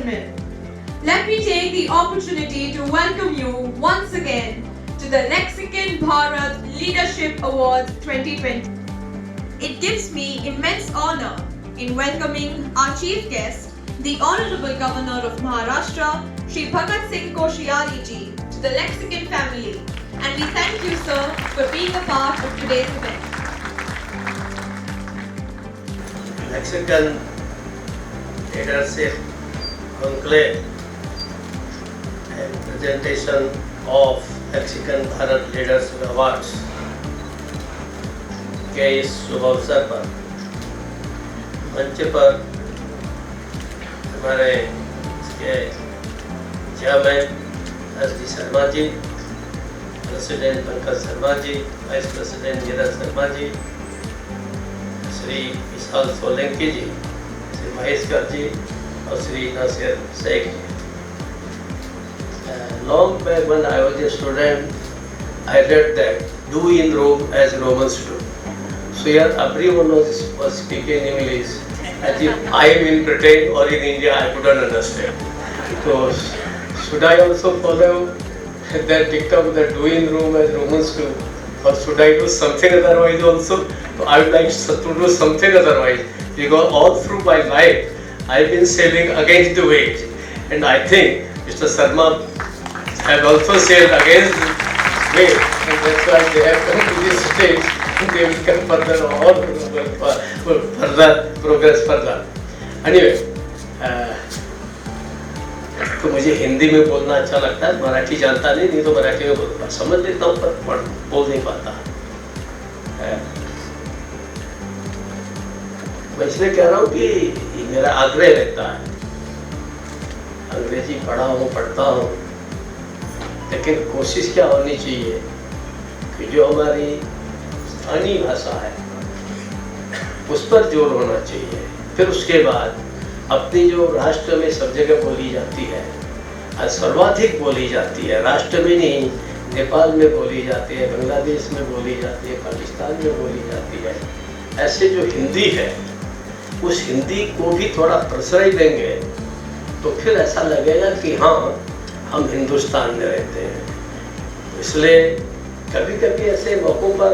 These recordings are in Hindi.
gentlemen, let me take the opportunity to welcome you once again to the Lexicon Bharat Leadership Awards 2020. It gives me immense honor in welcoming our chief guest, the Honorable Governor of Maharashtra, Shri Bhagat Singh Koshyari ji, to the Lexicon family, and we thank you, sir, for being a part of today's event. Lexicon Leadership Conclave and presentation of Lexicon Bharat Leadership Awards के इस शुभ अवसर पर मंच पर हमारे इसके chairman SD. Sharma ji, president Pankaj Sharma ji, vice president Neeraj Sharma ji, Shri Vishal Solanki जी, श्री महेशकर जी और श्री नासिर शेख जी. Long back when I was a student, I read that do in Rome as Romans do. So here everyone was speaking English as if I am in Britain or in India. I couldn't understand. So should I also follow that dictum that do in Rome as Romans do, or should I do something otherwise also? So I would like to do something otherwise, because all through my life I have been sailing against the waves, and I think Mr. Sharma have also sailed against the wave, and that's why they have come to this stage. They will come further or further progress further. Anyway, तो मुझे हिंदी में बोलना अच्छा लगता है, मराठी जानता नहीं तो मराठी में बोलता, समझ लेता हूँ पर बोल नहीं पाता. मैं इसलिए कह रहा हूँ कि मेरा आग्रह रहता है, अंग्रेजी पढ़ता हूँ, लेकिन कोशिश क्या होनी चाहिए कि जो हमारी स्थानीय भाषा है उस पर जोर होना चाहिए. फिर उसके बाद अपनी जो राष्ट्र में सब जगह बोली जाती है, सर्वाधिक बोली जाती है, राष्ट्र में नहीं, नेपाल में बोली जाती है, बांग्लादेश में बोली जाती है, पाकिस्तान में बोली जाती है, ऐसे जो हिंदी है उस हिंदी को भी थोड़ा प्रश्रय देंगे तो फिर ऐसा लगेगा कि हाँ हम हिंदुस्तान में रहते हैं. इसलिए कभी कभी ऐसे मौक़ों पर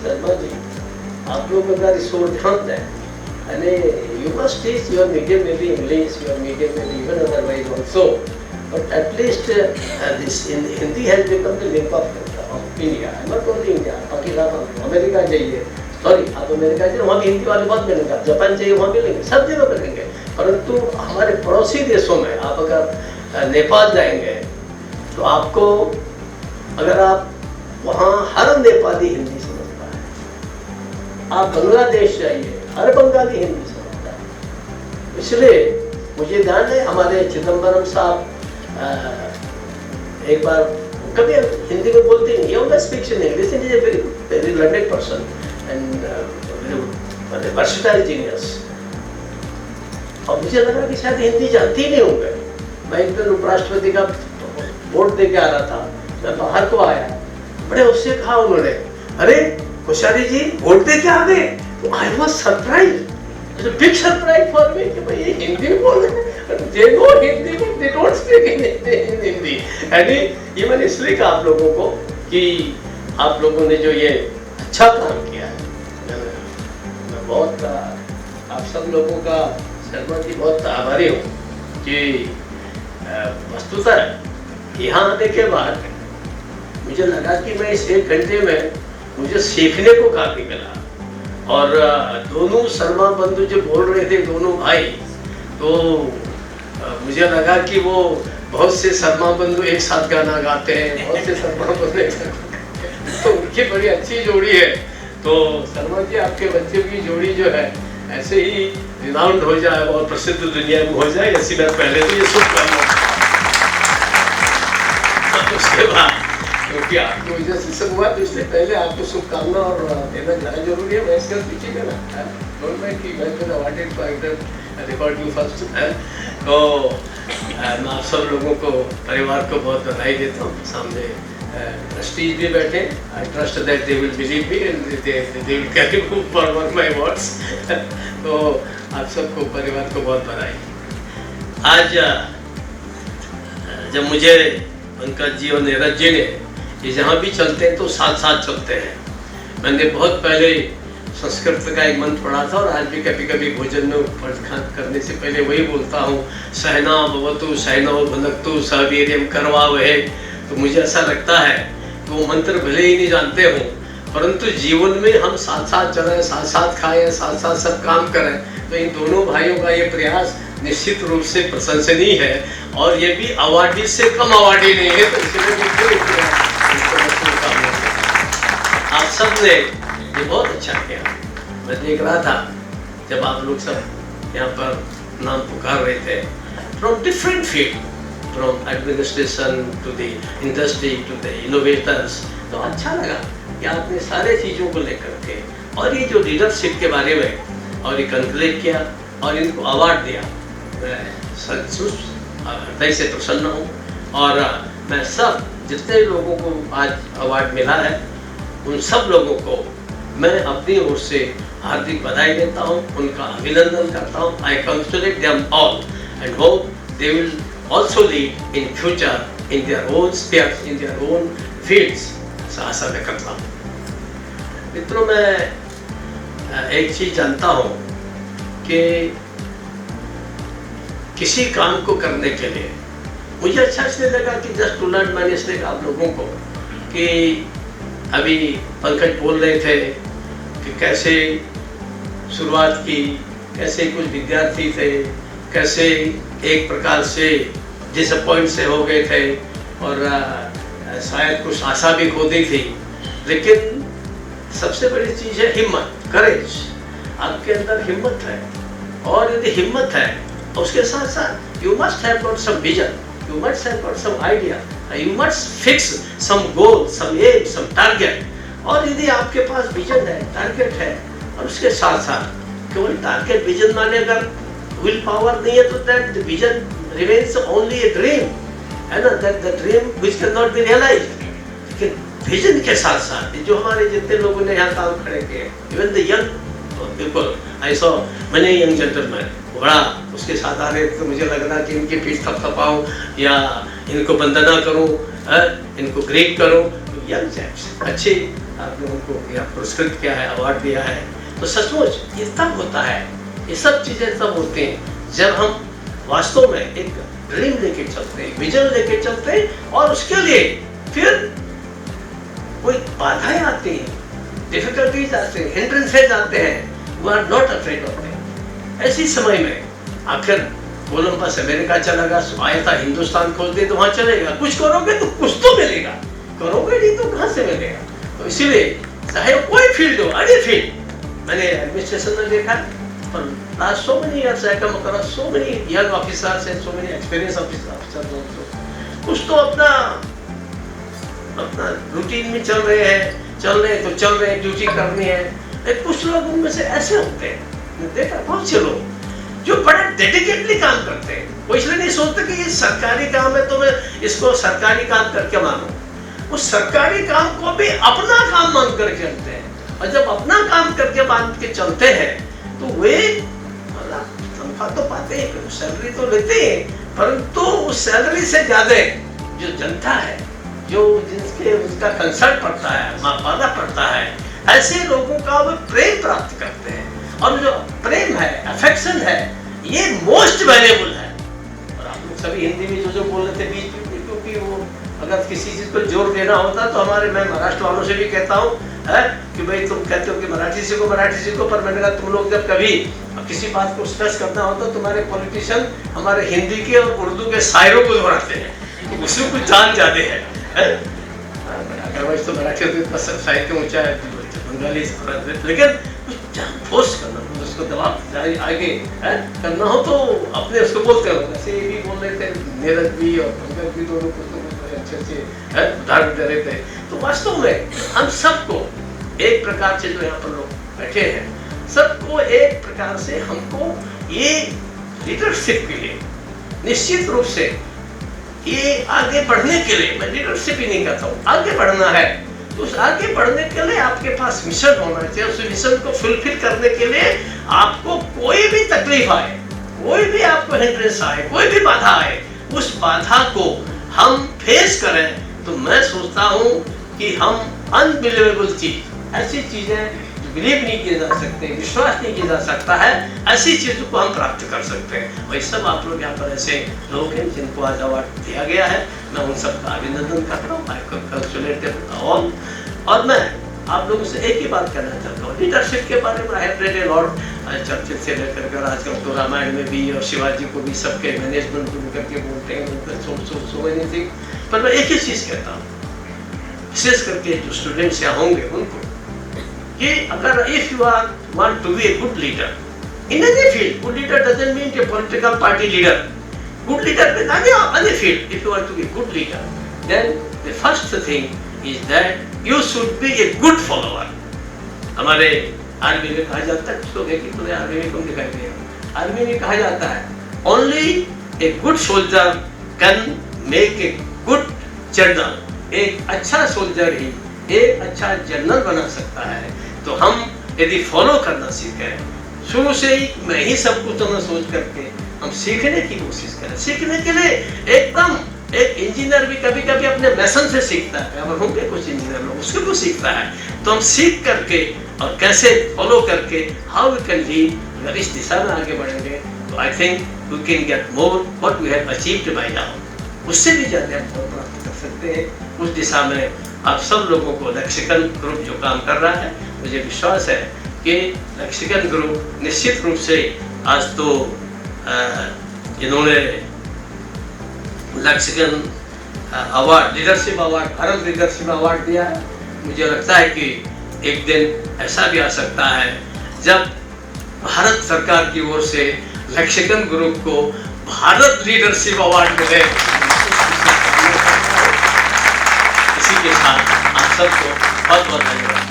शर्मा जी आप लोग अगर रिसोर्स ध्यान दें, यानी you must teach your medium may be English, your medium may be even otherwise also, but at least this in Hindi has become the link of India. Not only India, Pakistan, America जाइए, सॉरी आप अमेरिका जाइए वहाँ भी हिंदी वाले बहुत मिलेंगे, आप जापान जाइए वहाँ मिलेंगे, सब जगह मिलेंगे. परंतु हमारे पड़ोसी देशों में आप अगर नेपाल जाएंगे तो आपको अगर आप वहाँ हर नेपाली हिंदी समझता है, आप बांग्लादेश जाइए हर बंगाली हिंदी समझता है. इसलिए मुझे ध्यान है हमारे चिदम्बरम साहब एक बार कभी हिंदी में बोलते नहीं, ये speaks in English, is a very learned person and versatile genius. और मुझे लगा कि शायद हिंदी जानती ही नहीं होंगे. मैं एक दिन उपराष्ट्रपति का वोट दे के आ रहा था, मैं बाहर को आया, बड़े उससे कहा उन्होंने, अरे कोश्यारी जी वोट दे के आ गए. तो I was surprised, it's a big surprise for me कि भाई ये हिंदी में बोल रहे हैं, they know Hindi but they don't speak in Hindi. यानी इवन इसलिए कहा आप लोगों को कि आप लोगों ने जो ये अच्छा काम किया है, मैं बहुत आप सब लोगों का शर्मा जी बहुत आभारी हूँ कि वस्तुतः यहाँ आने के बाद मुझे लगा कि मैं इस 1 घंटे में मुझे सीखने को काफी मिला. और दोनों शर्मा बंधु जो बोल रहे थे, दोनों भाई, तो मुझे लगा कि वो बहुत से शर्मा बंधु एक साथ गाना गाते हैं, बहुत से शर्मा बंधु एक साथ, तो उनकी बड़ी अच्छी जोड़ी है. तो शर्मा जी आपके बच्चे की जोड़ी जो है ऐसे ही रिनाउंड हो जाए और प्रसिद्ध दुनिया में हो जाए, ऐसी बात पहले तो ये शुभकामना. उसके बाद क्योंकि आपकी वजह से सब हुआ तो इसलिए पहले आपको शुभकामना और देना ज़्यादा जरूरी है. मैं इसका पीछे का ना बोल मैं कि मैं तो awarded for record you first. तो मैं आप सब लोगों को, परिवार को बहुत बधाई देता हूँ. सामने ट्रस्टीज भी बैठे, I trust that they will believe me and they will carry forward my words. तो आप सबको, परिवार को बहुत बधाई. आज जब मुझे पंकज जी और नीरज जी ने ये जहाँ भी चलते हैं तो साथ साथ चलते हैं। मैंने बहुत पहले संस्कृत का एक मंत्र पढ़ा था और आज भी कभी कभी भोजन में करने से पहले वही बोलता हूँ, सहना भवतु सहनौ भुनक्तु सह वीर्यं करवावहै। तो मुझे ऐसा लगता है कि वो मंत्र भले ही नहीं जानते हों, परंतु जीवन में हम साथ साथ चलें, साथ साथ खाएं, साथ साथ सब काम करें। तो इन दोनों भाइयों का ये प्रयास निश्चित रूप से प्रशंसनीय है और ये भी अवार्डी से कम अवार्डी नहीं है। तो इसलिए आप सब ने ये बहुत अच्छा किया। मैं देख रहा था जब आप लोग सब यहाँ पर नाम पुकार रहे थे, from different field, from administration to the industry to the innovators, तो अच्छा लगा कि आपने सारे चीज़ों को लेकर के और ये जो लीडरशिप के बारे में और ये कंक्लेट किया और इनको अवार्ड दिया, मैं सचमुच हृदय से प्रसन्न हूँ। और मैं सब जितने लोगों को आज अवार्ड मिला है उन सब लोगों को मैं अपनी ओर से हार्दिक बधाई देता हूँ, उनका अभिनंदन करता हूँ। आई congratulate them all and hope they will also lead in future in their own spheres, in their own fields। आशा मैं करता हूँ। मित्रों, मैं एक चीज जानता हूँ कि किसी काम को करने के लिए मुझे अच्छा इसलिए लगा कि जस्ट टू लर्न, मैंने इसलिए कहा आप लोगों को कि अभी पंकज बोल रहे थे कि कैसे शुरुआत की, कैसे कुछ विद्यार्थी थे, कैसे एक प्रकार से डिसअपॉइंट से हो गए थे और शायद कुछ आशा भी खो दी थी। लेकिन सबसे बड़ी चीज़ है हिम्मत, करेज। आपके अंदर हिम्मत है और यदि हिम्मत है उसके साथ साथ you must have got some vision, you must have got some idea, you must fix some goal, some aim, some target. और यदि आपके पास विजन है, टारगेट है और उसके साथ साथ केवल टारगेट विजन माने अगर विल पावर नहीं है तो that vision remains only a dream, है ना, that the dream which can not be realised. लेकिन विजन के साथ साथ जो हमारे जितने लोगों ने यहाँ काम खड़े किए, even the young people, I saw many young gentleman, बड़ा उसके साथ आ रहे तो मुझे लग रहा कि इनकी पीठ थपथपाऊं या इनको वंदना करूं, इनको ग्रीट करूं। यंग चैप्स अच्छे आपने उनको यहाँ पुरस्कृत किया है, अवार्ड दिया है। तो सचमुच ये तब होता है, ये सब चीज़ें तब होती हैं जब हम वास्तव में एक ड्रीम लेके चलते हैं, विजन लेके चलते हैं और उसके लिए फिर कोई बाधाएं आती हैं, डिफिकल्टीज आते हैं, हिंड्रेंसेस आते हैं, we are not afraid of them. ऐसी समय में आखिर कोलंबस अमेरिका चला गया, आया था हिंदुस्तान खोल दे तो वहां चलेगा, कुछ करोगे तो कुछ तो मिलेगा, करोगे नहीं तो कहां से मिलेगा। तो इसीलिए चाहे कोई फील्ड हो, अरे फील्ड मैंने एडमिनिस्ट्रेशन में देखा और last so many years I come across so many young officers and so many experienced officers also, कुछ तो अपना रूटीन में चल रहे हैं तो चल रहे हैं, ड्यूटी करनी है। कुछ लोग उनमें से ऐसे होते हैं, देखा बहुत से लोग जो बड़े डेडिकेटली काम करते हैं। वो इसलिए नहीं सोचते कि ये सरकारी काम है तो मैं इसको सरकारी काम करके मानूं, वो सरकारी काम को भी अपना काम मान कर चलते हैं। और जब अपना काम करके मान के चलते हैं तो वे तनख्वाह तो पाते हैं, सैलरी तो लेते हैं, परंतु उस सैलरी से ज्यादा जो जनता है, जो जिसके उसका कंसर्न पड़ता है, पाना पड़ता है, ऐसे लोगों का वो प्रेम प्राप्त करते हैं। और जो प्रेम है, अफेक्शन है, ये मोस्ट वैल्यूएबल है। और आप लोग सभी हिंदी में जो बोल रहे थे बीच में, क्योंकि वो अगर किसी चीज पर जोर देना होता तो मैं महाराष्ट्र वालों से भी कहता हूँ कि भाई तुम कहते हो कि मराठी सीखो, पर मैंने कहा तुम लोग जब कभी किसी बात को स्ट्रेस करना होता तो तुम्हारे पॉलिटिशियन हमारे हिंदी के और उर्दू के शायरों को दोहराते हैं, तो उसमें कुछ जान जाते हैं। अदरवाइज तो मराठी तो साहित्य ऊंचा है, बंगाली से, लेकिन कुछ जान फोर्स करना, उसको दबाव आगे करना हो तो अपने उसको बोलते हो। जैसे ये भी बोल रहे थे, नीरज भी और पंकज भी, दोनों अच्छे उदाहरण दे रहे थे। तो वास्तव में हम सबको एक प्रकार से जो यहाँ पर लोग बैठे हैं, सबको एक प्रकार से हमको ये लीडरशिप के लिए निश्चित रूप से ये आगे बढ़ने के लिए, मैं लीडरशिप ही नहीं कहता हूँ, आगे बढ़ना है तो उस आगे बढ़ने के लिए आपके पास मिशन होना चाहिए। उस मिशन को फुलफिल करने के लिए आपको कोई भी तकलीफ आए, कोई भी आपको हिंड्रेंस आए, कोई भी बाधा आए, उस बाधा को हम फेस करें तो मैं सोचता हूँ कि हम अनबिलीवेबल चीज, ऐसी चीजें बिलीव नहीं किए जा सकते, विश्वास नहीं किया जा सकता है, ऐसी चीजों को हम प्राप्त कर सकते हैं। और सब आप लोग यहाँ पर ऐसे लोग हैं जिनको आज अवार्ड दिया गया है, मैं उन सबका अभिनंदन करता हूँ, आई कंग्रेचुलेट ऑल। और मैं आप लोगों से एक ही बात कहना चाहता हूँ, लीडरशिप के बारे में I have read a lot, Churchill से लेकर कर आजकल तो रामायण में भी और शिवाजी को भी सबके मैनेजमेंट को करके बोलते हैं, सो मेनी थिंग। पर मैं एक ही चीज कहता हूँ, विशेष करके जो स्टूडेंट्स यहाँ होंगे उनको, कि अगर if you are want to be a good leader in any field, good leader doesn't mean a political party leader, good leader में any field, if you want to be a good leader, then the first thing is that you should be a good follower. हमारे आर्मी में कहा जाता है, कुछ लोग एक ही तो आर्मी में कौन दिखाई दे, आर्मी में कहा जाता है only a good soldier can make a good general. एक अच्छा सोल्जर ही एक अच्छा जनरल बना सकता है। तो हम यदि फॉलो करना सीखें, शुरू से ही मैं ही सब कुछ तो सोच करके हम सीखने की कोशिश करें। सीखने के लिए एकदम एक इंजीनियर भी कभी कभी अपने मैसन से सीखता है, अगर होंगे कुछ इंजीनियर लोग उसके को सीखता है, तो हम सीख करके और कैसे फॉलो करके हाउ वी कैन लीड, अगर इस दिशा में आगे बढ़ेंगे तो I think we can get more what we have achieved by now, उससे भी ज्यादा हम प्राप्त कर सकते हैं। उस दिशा में आप सब लोगों को लेक्सिकन ग्रुप जो काम कर रहा है, मुझे विश्वास है कि लेक्सिकन ग्रुप निश्चित रूप से आज तो इन्होंने lexicon award, leadership award, Bharat leadership award दिया है। मुझे लगता है कि एक दिन ऐसा भी आ सकता है जब भारत सरकार की ओर से लेक्सिकन ग्रुप को भारत लीडरशिप अवार्ड मिले। इसी के साथ आप सबको बहुत बहुत धन्यवाद।